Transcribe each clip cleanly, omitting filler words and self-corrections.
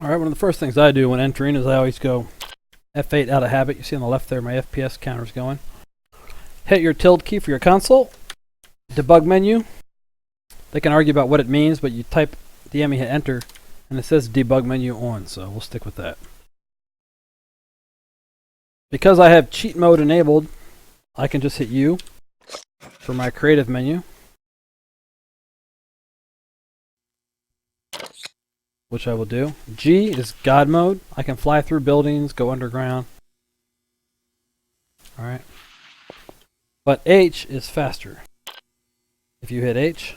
Alright, one of the first things I do when entering is I always go F8 out of habit. You see on the left there my FPS counter's going. Hit your tilde key for your console. Debug menu. They can argue about what it means, but you type DM, you hit enter, and it says debug menu on, so we'll stick with that. Because I have cheat mode enabled, I can just hit U for my creative menu, which I will do. G is God mode. I can fly through buildings, go underground. Alright. But H is faster. If you hit H,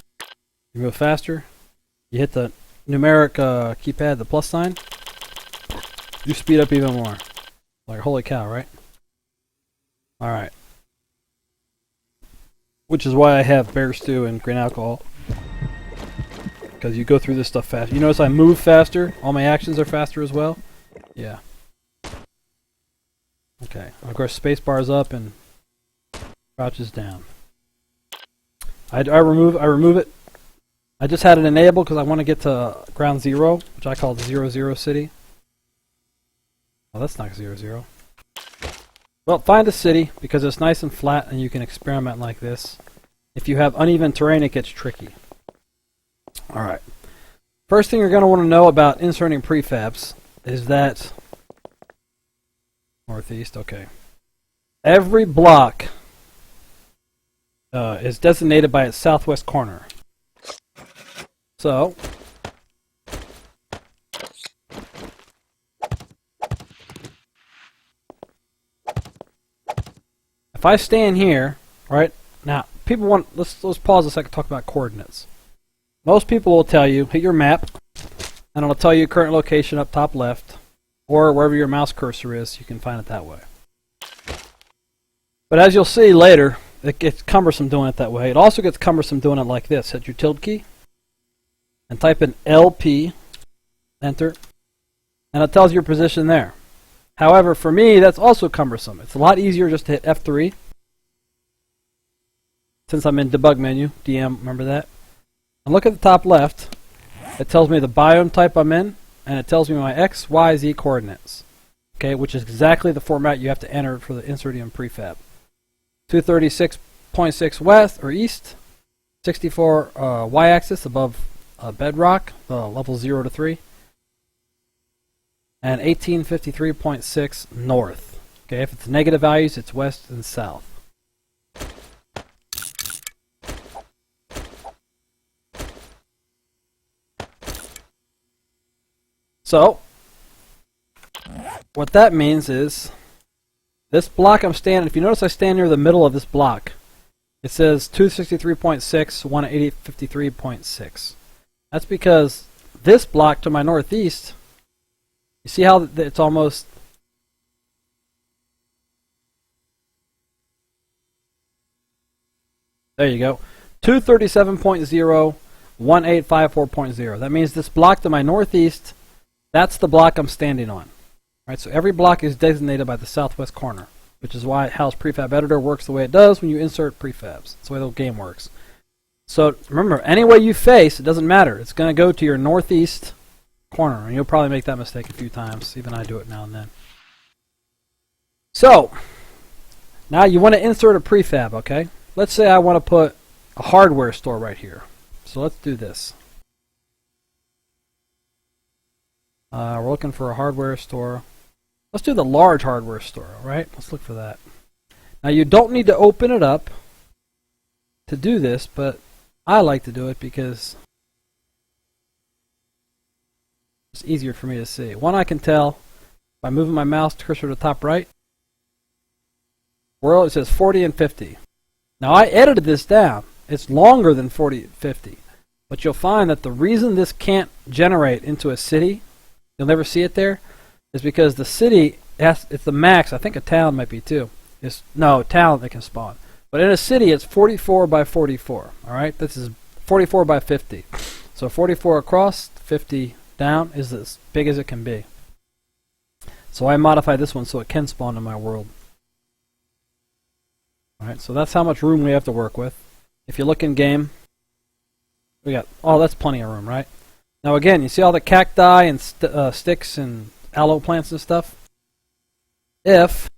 you move faster. You hit the numeric keypad, the plus sign, you speed up even more. Like, holy cow, right? Alright. Which is why I have bear stew and green alcohol. Because you go through this stuff fast. You notice I move faster? All my actions are faster as well? Yeah. Okay. Of course, space bar's up and crouch is down. I remove it. I just had it enabled because I want to get to ground zero, which I call the 0, city. Well, that's not 0. Well, find a city because it's nice and flat and you can experiment like this. If you have uneven terrain, it gets tricky. Alright. First thing you're going to want to know about inserting prefabs is that northeast, okay. Every block is designated by its southwest corner. So, if I stand here, right now, people want let's pause a second to talk about coordinates. Most people will tell you hit your map, and it'll tell you current location up top left, or wherever your mouse cursor is, you can find it that way. But as you'll see later, it gets cumbersome doing it that way. It also gets cumbersome doing it like this. Hit your tilde key, and type in LP, enter, and it tells you your position there. However, for me, that's also cumbersome. It's a lot easier just to hit F3, since I'm in debug menu, DM, remember that? And look at the top left. It tells me the biome type I'm in, and it tells me my X, Y, Z coordinates. Okay, which is exactly the format you have to enter for the inserting prefab. 236.6 west or east, 64 y-axis above bedrock, level 0 to 3, and 1853.6 north. Okay, if it's negative values, it's west and south. So, what that means is, this block I'm standing, if you notice I stand near the middle of this block, it says 263.6, 153.6. That's because this block to my northeast, you see how it's almost, there you go, 237.0, 1854.0. That means this block to my northeast, that's the block I'm standing on. Right, so every block is designated by the southwest corner, which is why Hal's Prefab Editor works the way it does when you insert prefabs. That's the way the game works. So remember, any way you face, it doesn't matter. It's going to go to your northeast corner, and you'll probably make that mistake a few times. Even I do it now and then. So, now you want to insert a prefab, okay? Let's say I want to put a hardware store right here. So let's do this. We're looking for a hardware store. Let's do the large hardware store, right? Let's look for that. Now you don't need to open it up to do this, but I like to do it because it's easier for me to see. One, I can tell by moving my mouse cursor to the top right. Where it says 40 and 50. Now I edited this down. It's longer than 40 and 50. But you'll find that the reason this can't generate into a city, you'll never see it there, is because the city, it's the max. I think a town might be too. No, a town that can spawn. But in a city, it's 44 by 44. All right, this is 44 by 50. So 44 across, 50 down is as big as it can be. So I modified this one so it can spawn in my world. All right, so that's how much room we have to work with. If you look in game, we got, oh, that's plenty of room, right? Now again, you see all the cacti and sticks and aloe plants and stuff? If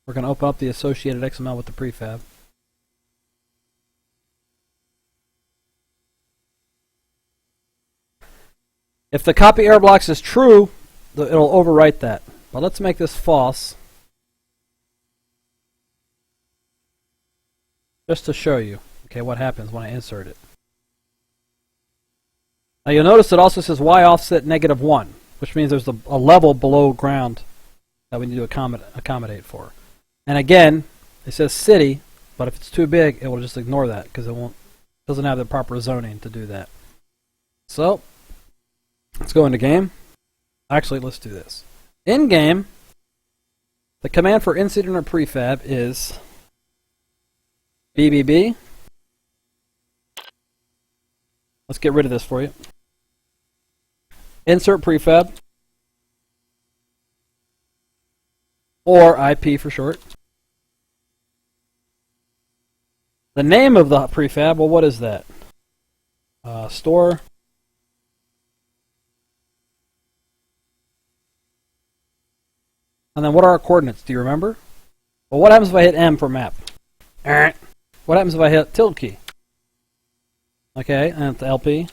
we're going to open up the associated XML with the prefab. If the copy error blocks is true, it'll overwrite that. But let's make this false, just to show you, okay, what happens when I insert it. Now you'll notice it also says Y offset -1, which means there's a level below ground that we need to accommodate for. And again, it says city, but if it's too big, it will just ignore that because it doesn't have the proper zoning to do that. So let's go into game. Actually, let's do this. In game, the command for inserting a prefab is BBB. Let's get rid of this for you. Insert prefab, or IP for short. The name of the prefab, well, what is that? Store. And then what are our coordinates? Do you remember? Well, what happens if I hit M for map? What happens if I hit tilde key? Okay, and it's LP.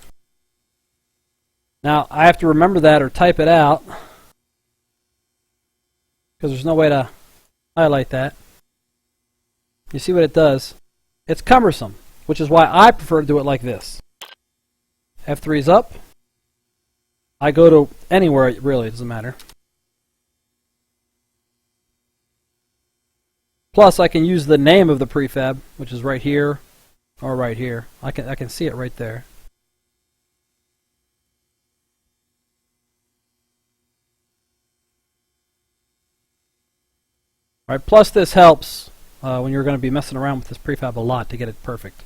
Now, I have to remember that or type it out because there's no way to highlight that. You see what it does? It's cumbersome, which is why I prefer to do it like this. F3 is up. I go to anywhere, really, it doesn't matter. Plus, I can use the name of the prefab, which is right here or right here. I can see it right there. All right, plus this helps when you're going to be messing around with this prefab a lot to get it perfect.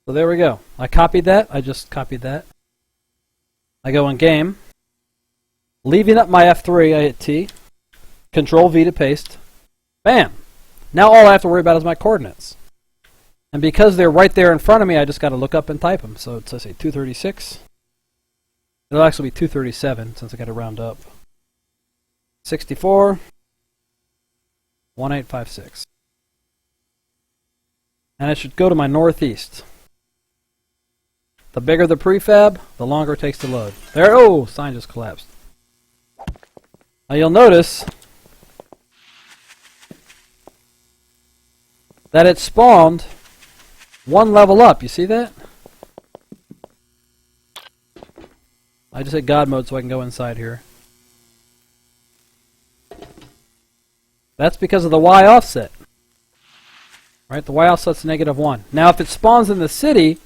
So there we go. I copied that. I just copied that. I go in game. Leaving up my F3, I hit T. Control V to paste. Bam! Now all I have to worry about is my coordinates. And because they're right there in front of me, I just got to look up and type them. So it's, let's say, 236. It'll actually be 237 since I got to round up. 64. 1856. And it should go to my northeast. The bigger the prefab, the longer it takes to load. There, oh, sign just collapsed. Now you'll notice that it spawned one level up. You see that? I just hit God mode so I can go inside here. That's because of the Y offset. Right? The Y offset's -1. Now if it spawns in the city,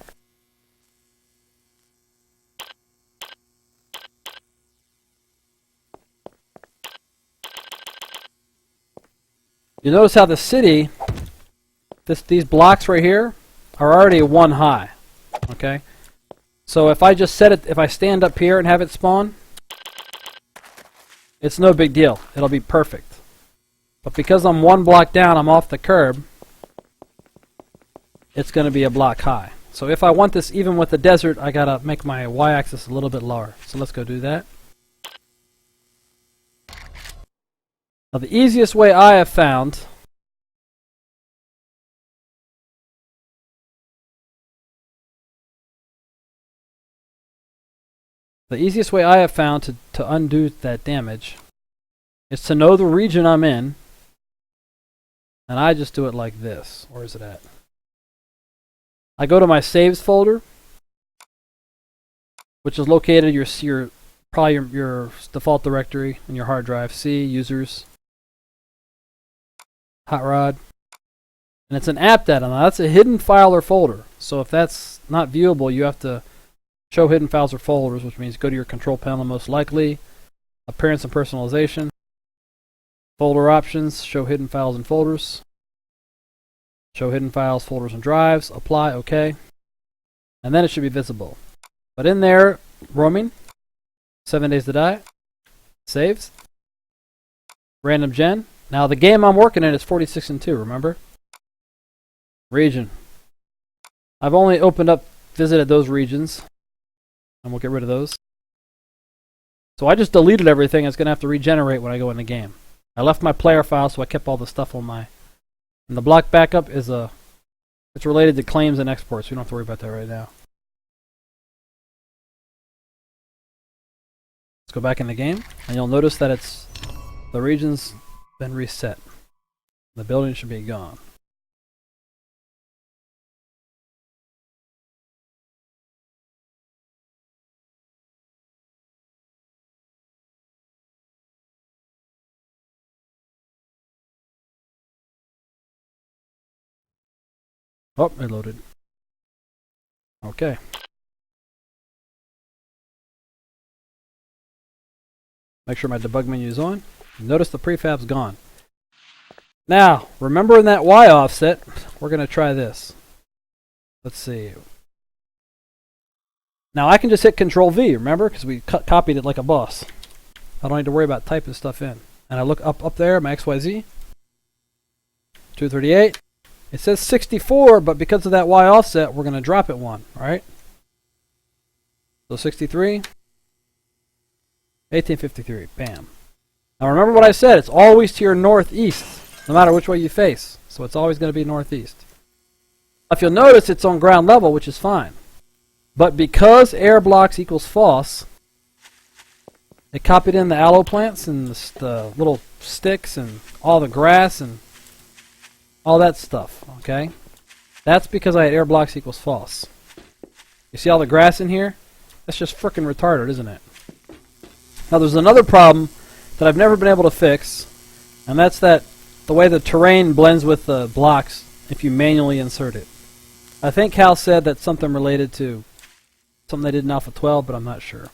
you notice how the city, these blocks right here are already 1 high. Okay? So if I just set it, if I stand up here and have it spawn, it's no big deal. It'll be perfect. But because I'm 1 block down, I'm off the curb, it's going to be a block high. So if I want this even with the desert, I got to make my y-axis a little bit lower. So let's go do that. Now the easiest way I have found to undo that damage is to know the region I'm in, and I just do it like this. Where is it at? I go to my saves folder, which is located probably your default directory in your hard drive. C, users, hot rod, and it's an app data. Now that's a hidden file or folder. So if that's not viewable, you have to show hidden files or folders, which means go to your control panel most likely, appearance and personalization, folder options, show hidden files and folders, show hidden files, folders, and drives, apply, OK, and then it should be visible. But in there, roaming, 7 days to die, saves, random gen, Now the game I'm working in is 46 and 2, remember? Region. I've only visited those regions. And we'll get rid of those. So I just deleted everything. It's going to have to regenerate when I go in the game. I left my player file, so I kept all the stuff on my... And the block backup is it's related to claims and exports. We don't have to worry about that right now. Let's go back in the game, and you'll notice that the region's been reset. The building should be gone. Oh, it loaded. Okay. Make sure my debug menu is on. Notice the prefab's gone. Now, remember in that Y offset, we're going to try this. Let's see. Now I can just hit Control V, remember? Because we copied it like a boss. I don't need to worry about typing stuff in. And I look up there, my XYZ. 238. It says 64, but because of that Y offset, we're going to drop it one, right? So 63. 1853, bam. Now remember what I said, it's always to your northeast, no matter which way you face. So it's always going to be northeast. If you'll notice, it's on ground level, which is fine. But because air blocks equals false, it copied in the aloe plants and the little sticks and all the grass and all that stuff, okay? That's because I had air blocks equals false. You see all the grass in here? That's just frickin' retarded, isn't it? Now there's another problem that I've never been able to fix, and that's that the way the terrain blends with the blocks if you manually insert it. I think Hal said that's something related to something they did in Alpha 12, but I'm not sure.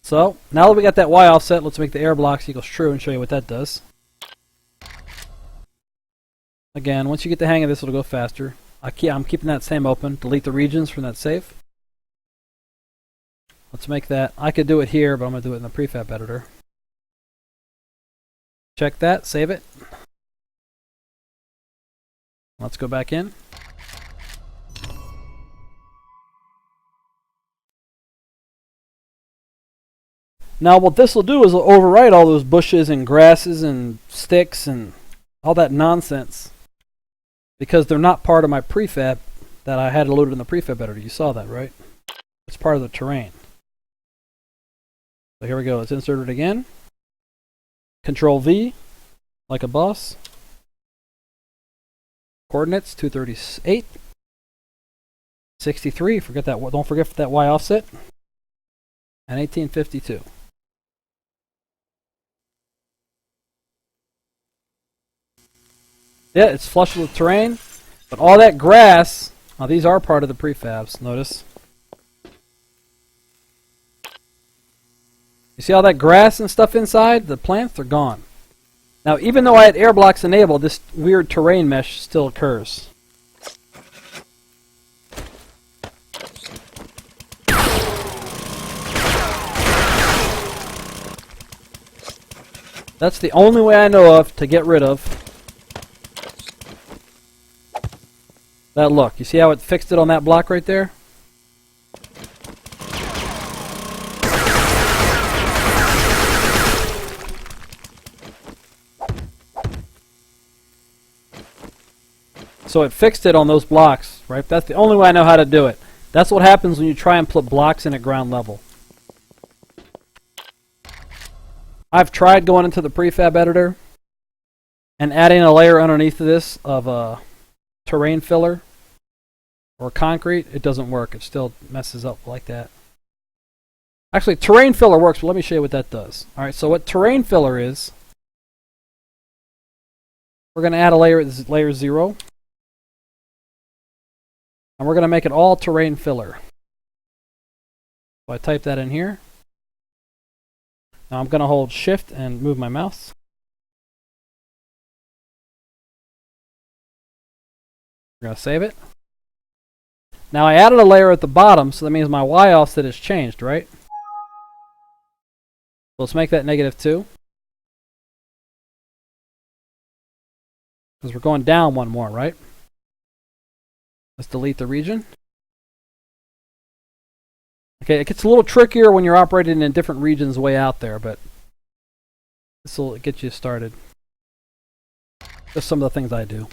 So, now that we got that Y offset, let's make the air blocks equals true and show you what that does. Again, once you get the hang of this, it'll go faster. I'm keeping that same open. Delete the regions from that safe. Let's make that. I could do it here, but I'm going to do it in the prefab editor. Check that, save it. Let's go back in. Now what this will do is it'll overwrite all those bushes and grasses and sticks and all that nonsense, because they're not part of my prefab that I had loaded in the prefab editor. You saw that, right? It's part of the terrain. So here we go. Let's insert it again. Control V, like a boss. Coordinates 238, 63. Forget that. Don't forget that Y offset. And 1852. Yeah, it's flush with terrain, but all that grass. Now these are part of the prefabs. Notice. You see all that grass and stuff inside? The plants are gone. Now, even though I had air blocks enabled, this weird terrain mesh still occurs. That's the only way I know of to get rid of that look. You see how it fixed it on that block right there? So it fixed it on those blocks, right? That's the only way I know how to do it. That's what happens when you try and put blocks in at ground level. I've tried going into the prefab editor and adding a layer underneath of this of a terrain filler or concrete. It doesn't work. It still messes up like that. Actually, terrain filler works, but let me show you what that does. All right, so what terrain filler is, we're going to add a layer, this is layer 0. And we're going to make it all terrain filler. So I type that in here. Now I'm going to hold shift and move my mouse. We're going to save it. Now I added a layer at the bottom, so that means my Y offset has changed, right? Let's make that -2. Because we're going down one more, right? Let's delete the region. Okay, it gets a little trickier when you're operating in different regions way out there, but this will get you started. Just some of the things I do.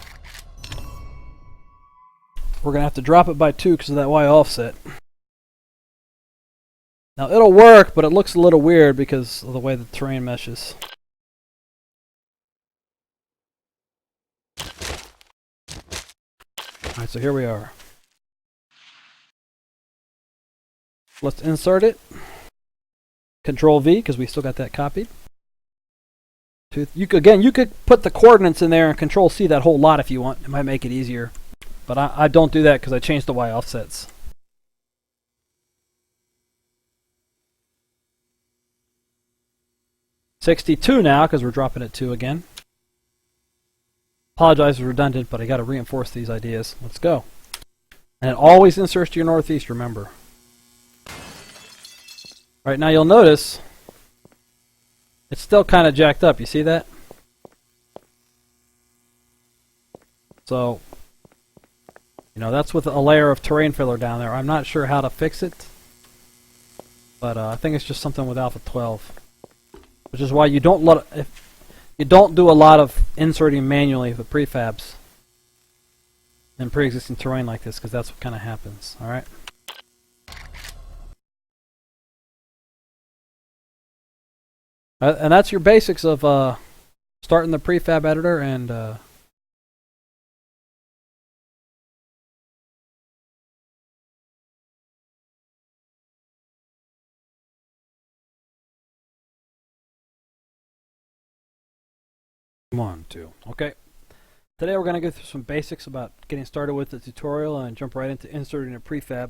We're going to have to drop it by 2 because of that Y offset. Now it'll work, but it looks a little weird because of the way the terrain meshes. Alright, so here we are. Let's insert it. Control V, because we still got that copied. You could put the coordinates in there and Control C that whole lot if you want. It might make it easier. But I don't do that because I changed the Y offsets. $62 now because we're dropping it 2 again. Apologize it's redundant, but I got to reinforce these ideas. Let's go. And it always inserts to your northeast, remember. Right now you'll notice it's still kind of jacked up. You see that? So, you know, that's with a layer of terrain filler down there. I'm not sure how to fix it, but I think it's just something with Alpha 12, which is why you don't do a lot of inserting manually with prefabs in pre-existing terrain like this, because that's what kind of happens. All right. And that's your basics of starting the prefab editor and come on, 2. Okay. Today we're going to go through some basics about getting started with the tutorial and jump right into inserting a prefab,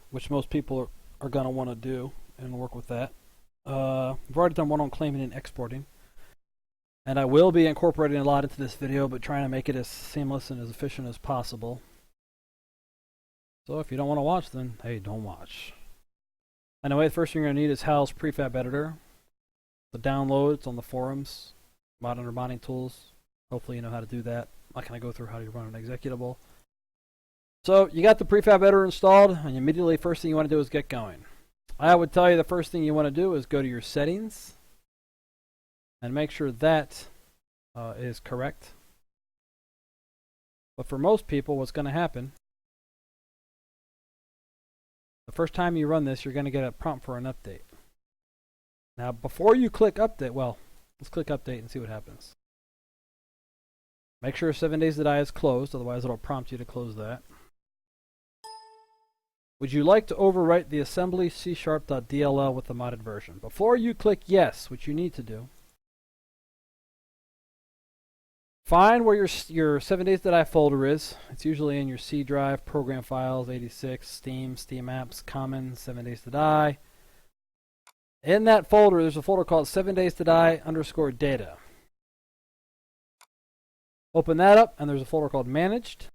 which most people are going to want to do and work with that. We've already done one on claiming and exporting, and I will be incorporating a lot into this video, but trying to make it as seamless and as efficient as possible. So if you don't want to watch, then hey, don't watch. Anyway, the first thing you're going to need is Hal's Prefab Editor. The download, it's on the forums, mod under modding tools. Hopefully you know how to do that. I'm not going to go through how to run an executable. So you got the Prefab Editor installed, and immediately first thing you want to do is get going. I would tell you the first thing you want to do is go to your settings and make sure that is correct. But for most people, what's going to happen, the first time you run this, you're going to get a prompt for an update. Now, before you click update, well, let's click update and see what happens. Make sure 7 days to die is closed, otherwise it'll prompt you to close that. Would you like to overwrite the assembly C#.dll with the modded version? Before you click yes, which you need to do, find where your 7 days to die folder is. It's usually in your C drive, program files, 86, Steam, Steam apps, common, 7 days to die. In that folder, there's a folder called 7 days to die _ data. Open that up, and there's a folder called managed.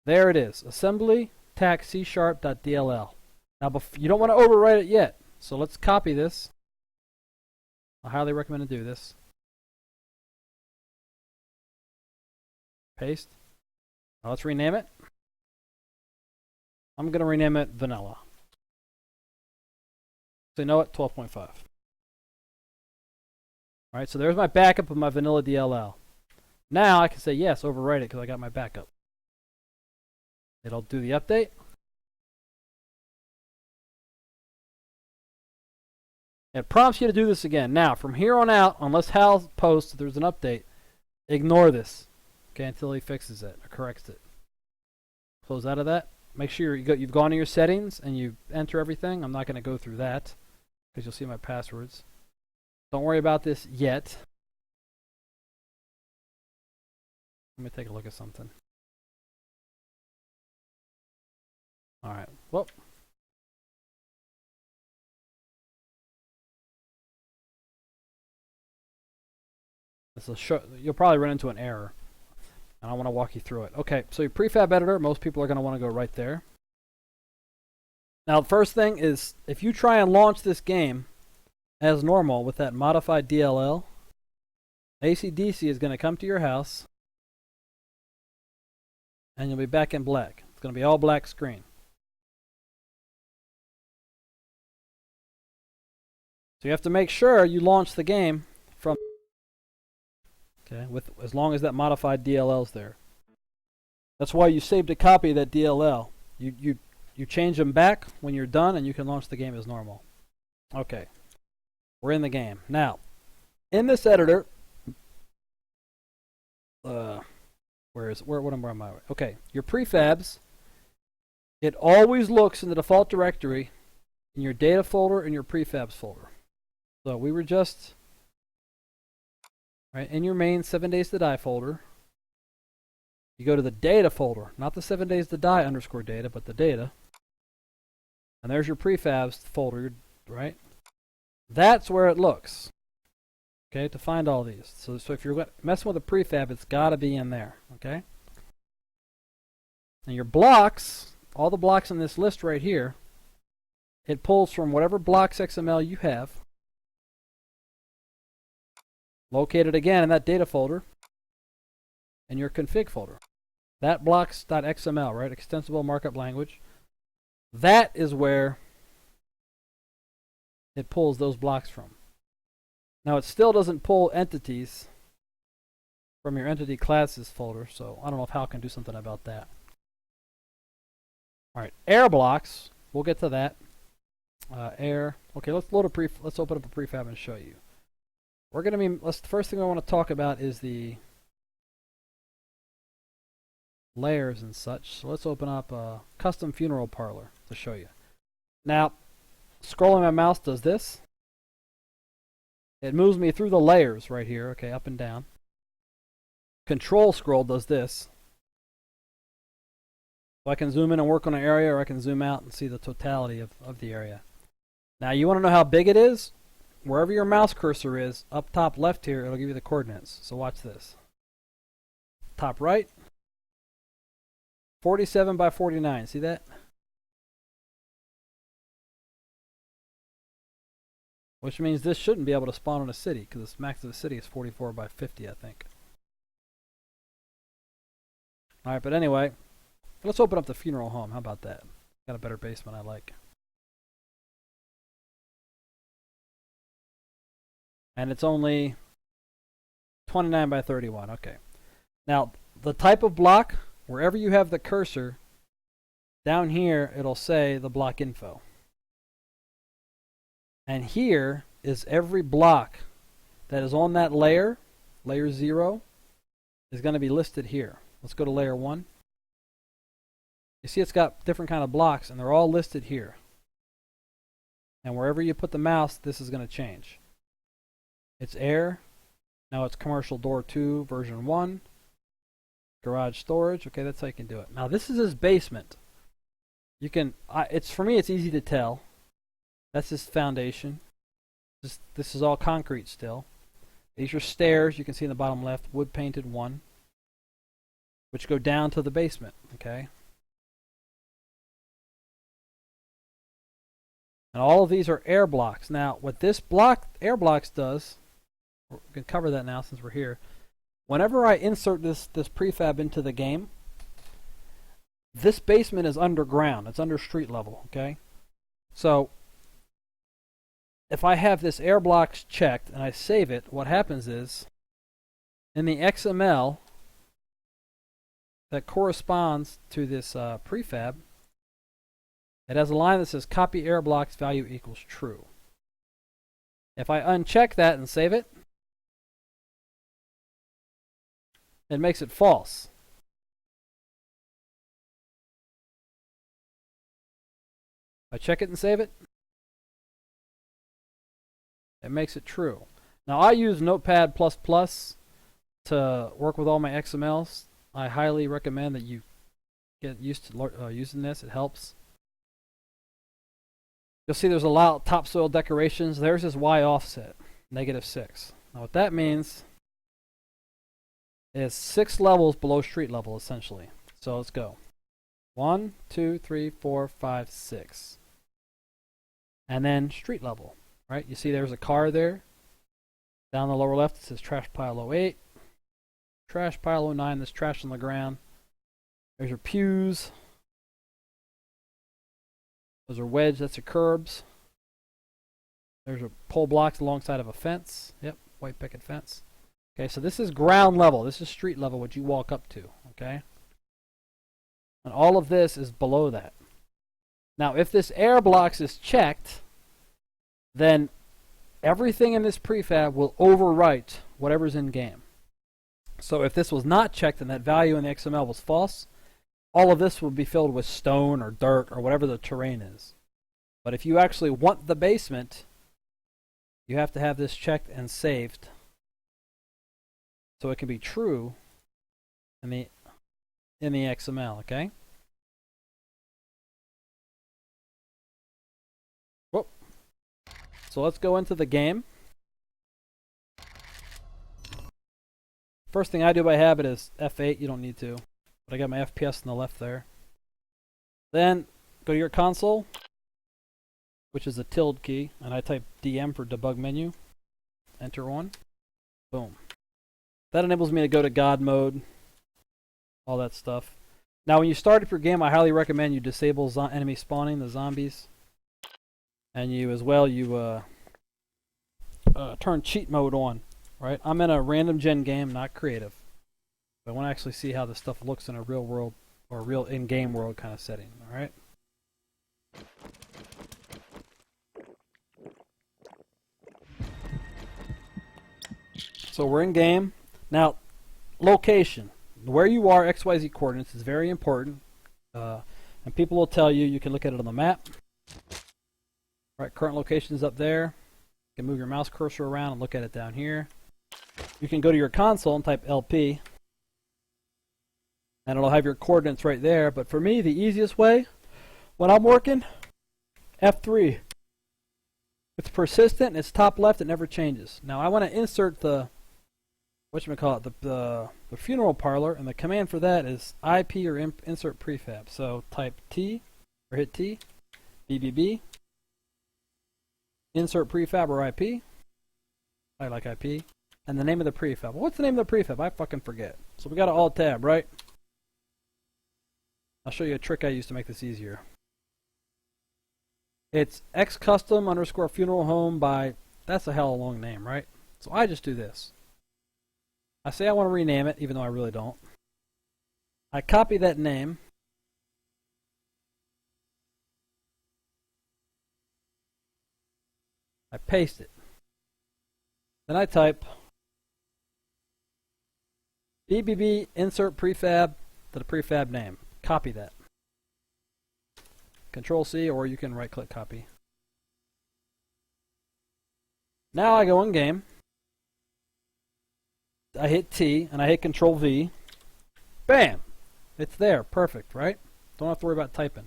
There it is, assembly tac C#.dll. Now, you don't want to overwrite it yet, so let's copy this. I highly recommend to do this. Paste. Now let's rename it. I'm going to rename it Vanilla. So you know what? 12.5. Alright, so there's my backup of my Vanilla DLL. Now I can say yes, overwrite it because I got my backup. It'll do the update. It prompts you to do this again. Now, from here on out, unless Hal posts there's an update, ignore this. Okay, until he fixes it or corrects it. Close out of that. Make sure you've gone to your settings and you enter everything. I'm not going to go through that because you'll see my passwords. Don't worry about this yet. Let me take a look at something. Alright, well. You'll probably run into an error. And I want to walk you through it. Okay, so your prefab editor, most people are going to want to go right there. Now, the first thing is, if you try and launch this game as normal with that modified DLL, AC/DC is going to come to your house, and you'll be back in black. It's going to be all black screen. So you have to make sure you launch the game from, okay, with as long as that modified DLL's there. That's why you saved a copy of that DLL. You change them back when you're done, and you can launch the game as normal. Okay, we're in the game now. In this editor, where am I? Okay, your prefabs. It always looks in the default directory in your data folder and your prefabs folder. So we were just right in your main 7 days to die folder. You go to the data folder, not the 7 days to die _ data, but the data. And there's your prefabs folder, right? That's where it looks. Okay, to find all these. So if you're messing with a prefab, it's got to be in there. Okay. And your blocks, all the blocks in this list right here, it pulls from whatever blocks XML you have. Located again in that data folder in your config folder. That blocks.xml, right? Extensible markup language. That is where it pulls those blocks from. Now it still doesn't pull entities from your entity classes folder, so I don't know if Hal can do something about that. Alright, air blocks. We'll get to that. Air. Okay, let's open up a prefab and show you. We're going to be, the first thing I want to talk about is the layers and such. So let's open up a custom funeral parlor to show you. Now, scrolling my mouse does this. It moves me through the layers right here, okay, up and down. Control scroll does this. So I can zoom in and work on an area, or I can zoom out and see the totality of the area. Now, you want to know how big it is? Wherever your mouse cursor is, up top left here, it'll give you the coordinates. So watch this. Top right, 47 by 49. See that? Which means this shouldn't be able to spawn in a city, because the max of the city is 44 by 50, I think. Alright, but anyway, let's open up the funeral home. How about that? Got a better basement I like. And it's only 29 by 31. Okay. Now, the type of block, wherever you have the cursor, down here it'll say the block info. And here is every block that is on that layer, layer 0, is going to be listed here. Let's go to layer 1. You see it's got different kind of blocks, and they're all listed here. And wherever you put the mouse, this is going to change. It's air. Now it's commercial door 2 version 1. Garage storage. Okay, that's how you can do it. Now this is his basement. You can, for me it's easy to tell. That's his foundation. This is all concrete still. These are stairs, you can see in the bottom left, wood painted 1, which go down to the basement, okay? And all of these are air blocks. Now, what this air blocks does, we're going to cover that now since we're here. Whenever I insert this prefab into the game, this basement is underground. It's under street level, okay? So, if I have this air blocks checked and I save it, what happens is, in the XML that corresponds to this prefab, it has a line that says copy air blocks value equals true. If I uncheck that and save it, it makes it false. I check it and save it, it makes it true. Now I use Notepad++ to work with all my XMLs. I highly recommend that you get used to using this. It helps. You'll see there's a lot of topsoil decorations. There's his Y offset, -6. Now what that means is 6 levels below street level, essentially. So let's go. 1, 2, 3, 4, 5, 6. And then street level, right? You see there's a car there. Down the lower left it says trash pile 08. Trash pile 09, there's trash on the ground. There's your pews. Those are wedge, that's your curbs. There's your pole blocks alongside of a fence. Yep, white picket fence. Okay, so this is ground level. This is street level, what you walk up to. Okay? And all of this is below that. Now, if this air blocks is checked, then everything in this prefab will overwrite whatever's in game. So if this was not checked and that value in the XML was false, all of this will be filled with stone or dirt or whatever the terrain is. But if you actually want the basement, you have to have this checked and saved so it can be true in the XML, okay? Whoop. So let's go into the game. First thing I do by habit is F8. You don't need to, but I got my FPS on the left there. Then go to your console, which is the tilde key, and I type DM for debug menu. Enter 1. Boom. That enables me to go to God mode, all that stuff. Now, when you start up your game, I highly recommend you disable enemy spawning, the zombies, and you turn cheat mode on. Right? I'm in a random gen game, not creative. But I want to actually see how this stuff looks in a real world or real in-game world kind of setting. All right. So we're in game. Now, location. Where you are, XYZ coordinates, is very important. And people will tell you, you can look at it on the map. Right, current location is up there. You can move your mouse cursor around and look at it down here. You can go to your console and type LP. And it'll have your coordinates right there. But for me, the easiest way, when I'm working, F3. It's persistent, and it's top left, it never changes. Now I want to insert the funeral parlor, and the command for that is IP or insert prefab. So type T, or hit T, BBB, insert prefab or IP. I like IP. And the name of the prefab. Well, what's the name of the prefab? I fucking forget. So we got to alt tab, right? I'll show you a trick I use to make this easier. It's xcustom underscore funeral home by, that's a hell of a long name, right? So I just do this. I say I want to rename it, even though I really don't. I copy that name. I paste it. Then I type BBB insert prefab to the prefab name. Copy that. Control C, or you can right click copy. Now I go in game. I hit T and I hit Control V. Bam! It's there. Perfect, right? Don't have to worry about typing.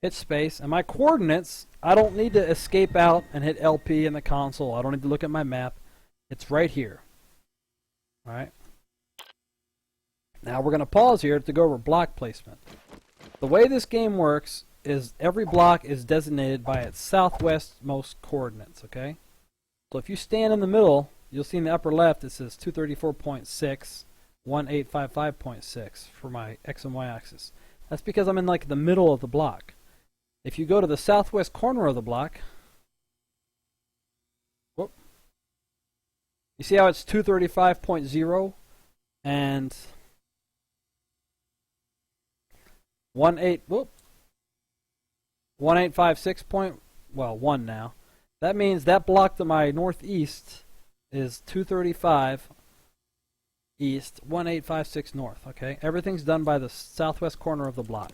Hit space, and my coordinates, I don't need to escape out and hit LP in the console. I don't need to look at my map. It's right here. Alright? Now we're going to pause here to go over block placement. The way this game works is every block is designated by its southwestmost coordinates, okay? So if you stand in the middle, you'll see in the upper left it says 234.6, 1855.6 for my X and Y axis. That's because I'm in like the middle of the block. If you go to the southwest corner of the block, whoop, you see how it's 235.0 and 1856 1 now. That means that block to my northeast is 235 east, 1856 north. Okay, everything's done by the southwest corner of the block.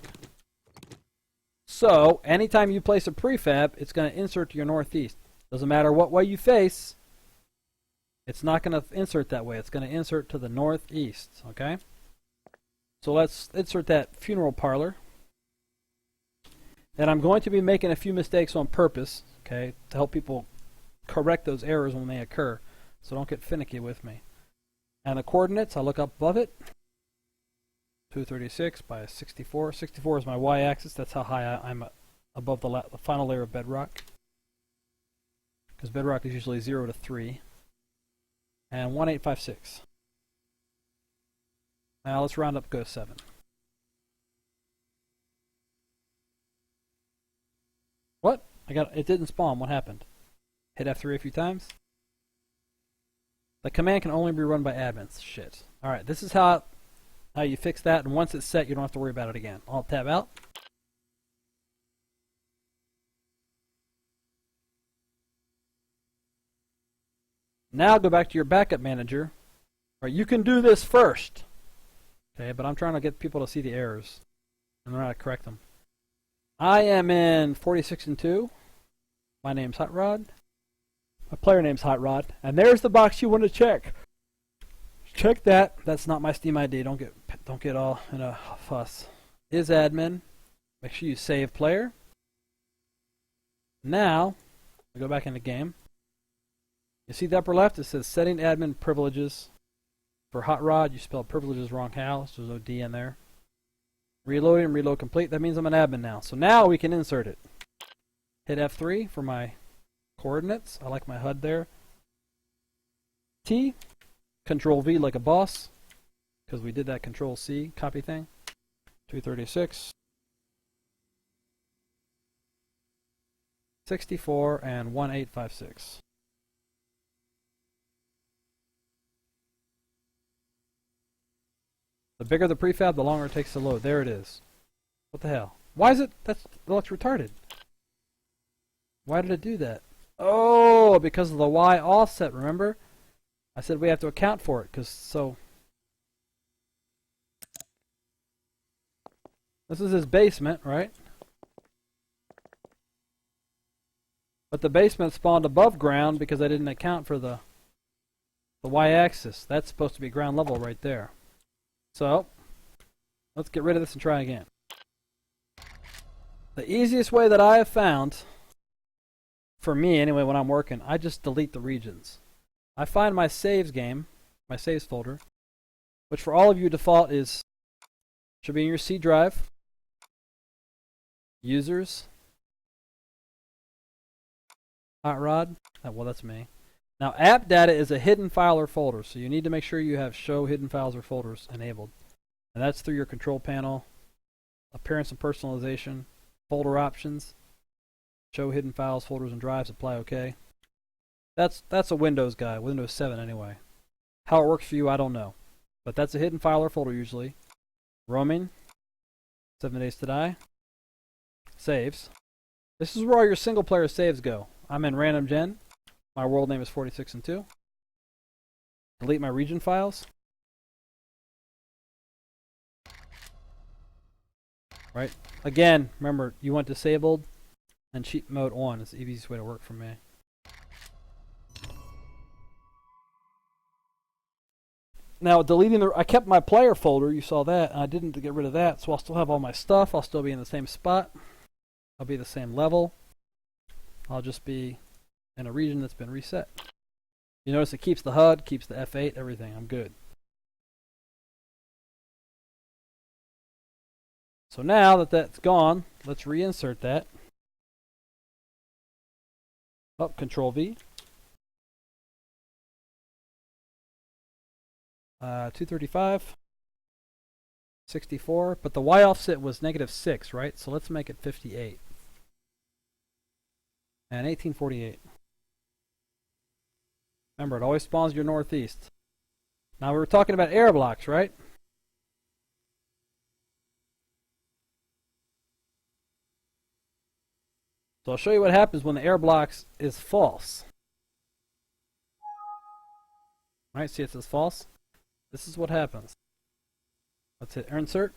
So anytime you place a prefab, it's going to insert to your northeast. Doesn't matter what way you face, it's not going to insert that way. It's going to insert to the northeast. Okay. So let's insert that funeral parlor. And I'm going to be making a few mistakes on purpose, okay, to help people correct those errors when they occur. So don't get finicky with me. And the coordinates, I look up above it. 236 by 64. 64 is my y-axis. That's how high I'm above the final layer of bedrock. Because bedrock is usually 0 to 3. And 1856. Now let's round up, go to 7. It didn't spawn. What happened? Hit F3 a few times. The command can only be run by admins. Shit. Alright, this is how you fix that, and once it's set, you don't have to worry about it again. Alt tab out. Now go back to your backup manager. Alright, you can do this first. Okay, but I'm trying to get people to see the errors and learn how to correct them. I am in 46 and 2. My name's Hot Rod. My player name's Hot Rod. And there's the box you want to check. Check that. That's not my Steam ID. Don't get all in a fuss. Is admin. Make sure you save player. Now, we go back in the game. You see the upper left? It says setting admin privileges. For Hot Rod, you spelled privileges wrong. How? So there's no D in there. Reloading, reload complete. That means I'm an admin now. So now we can insert it. Hit F3 for my coordinates. I like my HUD there. T. Control V like a boss. Because we did that Control C copy thing. 236. 64 and 1856. The bigger the prefab, the longer it takes to load. There it is. What the hell? Why is it? That looks retarded. Why did it do that? Oh, because of the Y offset, remember? I said we have to account for it, because so... This is his basement, right? But the basement spawned above ground because I didn't account for the Y-axis. That's supposed to be ground level right there. So, let's get rid of this and try again. The easiest way that I have found, for me anyway when I'm working, I just delete the regions. I find my saves game, my saves folder, which for all of you default should be in your C drive, users, Hot Rod, well that's me. Now app data is a hidden file or folder, so you need to make sure you have show hidden files or folders enabled. And that's through your control panel, appearance and personalization, folder options, show hidden files, folders and drives, apply OK. That's a Windows guy, Windows 7 anyway. How it works for you, I don't know. But that's a hidden file or folder usually. Roaming, 7 Days to Die, saves. This is where all your single player saves go. I'm in random gen. My world name is 46 and 2. Delete my region files. Right? Again, remember, you want disabled and cheat mode on. It's the easiest way to work for me. Now, deleting I kept my player folder, you saw that, and I didn't get rid of that, so I'll still have all my stuff. I'll still be in the same spot. I'll be the same level. I'll just be in a region that's been reset. You notice it keeps the HUD, keeps the F8, everything. I'm good. So now that that's gone, let's reinsert that. Up, Control V. 235. 64. But the Y offset was -6, right? So let's make it 58. And 1848. Remember, it always spawns your northeast. Now we were talking about error blocks, right? So I'll show you what happens when the error blocks is false. Alright, see it says false? This is what happens. Let's hit insert.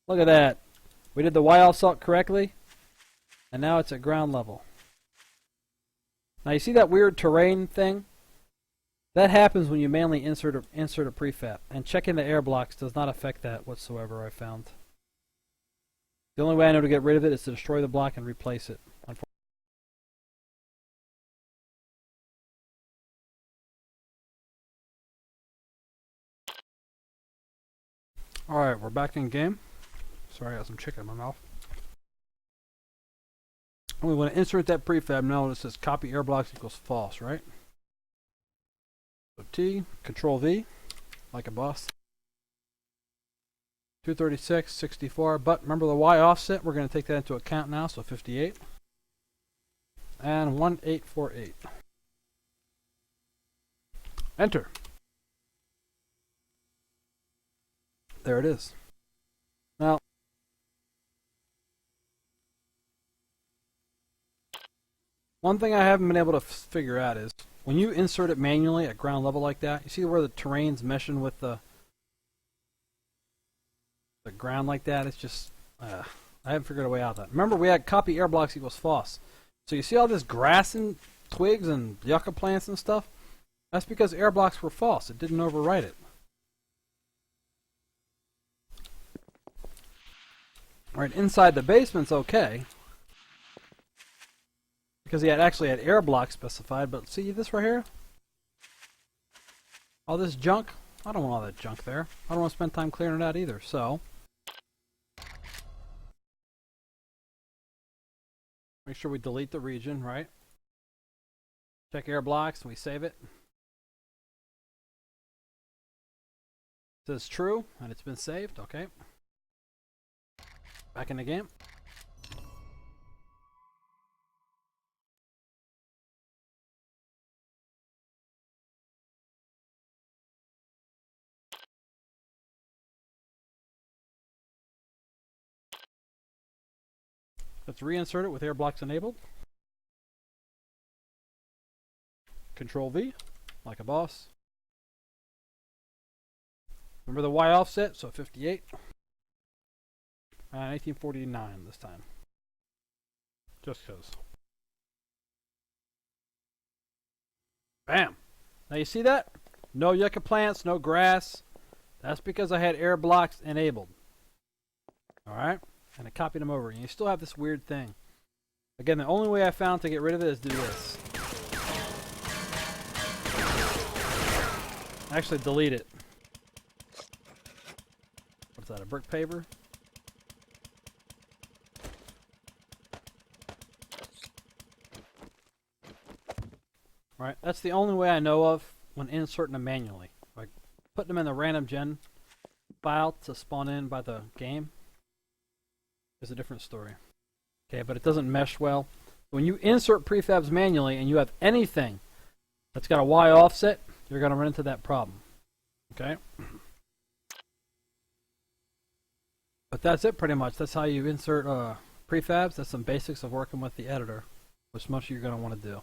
Look at that. We did the Y offset correctly, and now it's at ground level. Now you see that weird terrain thing? That happens when you manually insert a prefab, and checking the error blocks does not affect that whatsoever, I found. The only way I know to get rid of it is to destroy the block and replace it. Alright, we're back in game. Sorry, I got some chicken in my mouth. We want to insert that prefab now. It says copy error blocks equals false, right? So T, Control V, like a boss. 236, 64. But remember the Y offset, we're going to take that into account now, so 58. And 1848. Enter. There it is. Now, one thing I haven't been able to figure out is when you insert it manually at ground level like that, you see where the terrain's meshing with the ground like that? It's just, I haven't figured a way out of that. Remember, we had copy air blocks equals false. So you see all this grass and twigs and yucca plants and stuff? That's because air blocks were false. It didn't overwrite it. Right, inside the basement's okay, because he actually had air blocks specified, but see this right here? All this junk? I don't want all that junk there. I don't want to spend time clearing it out either, so make sure we delete the region, right? Check air blocks and we save it. It says true, and it's been saved, okay. Back in the game. Let's reinsert it with air blocks enabled. Control V, like a boss. Remember the Y offset, so 58. 1849 this time. Just because. Bam! Now you see that? No yucca plants, no grass. That's because I had air blocks enabled. Alright? And I copied them over. And you still have this weird thing. Again, the only way I found to get rid of it is do this. Actually, delete it. What's that, a brick paver? Right, that's the only way I know of when inserting them manually. Like putting them in the random gen file to spawn in by the game is a different story. Okay, but it doesn't mesh well. When you insert prefabs manually and you have anything that's got a Y offset, you're going to run into that problem. Okay? But that's it pretty much. That's how you insert prefabs. That's some basics of working with the editor, which most of you are going to want to do.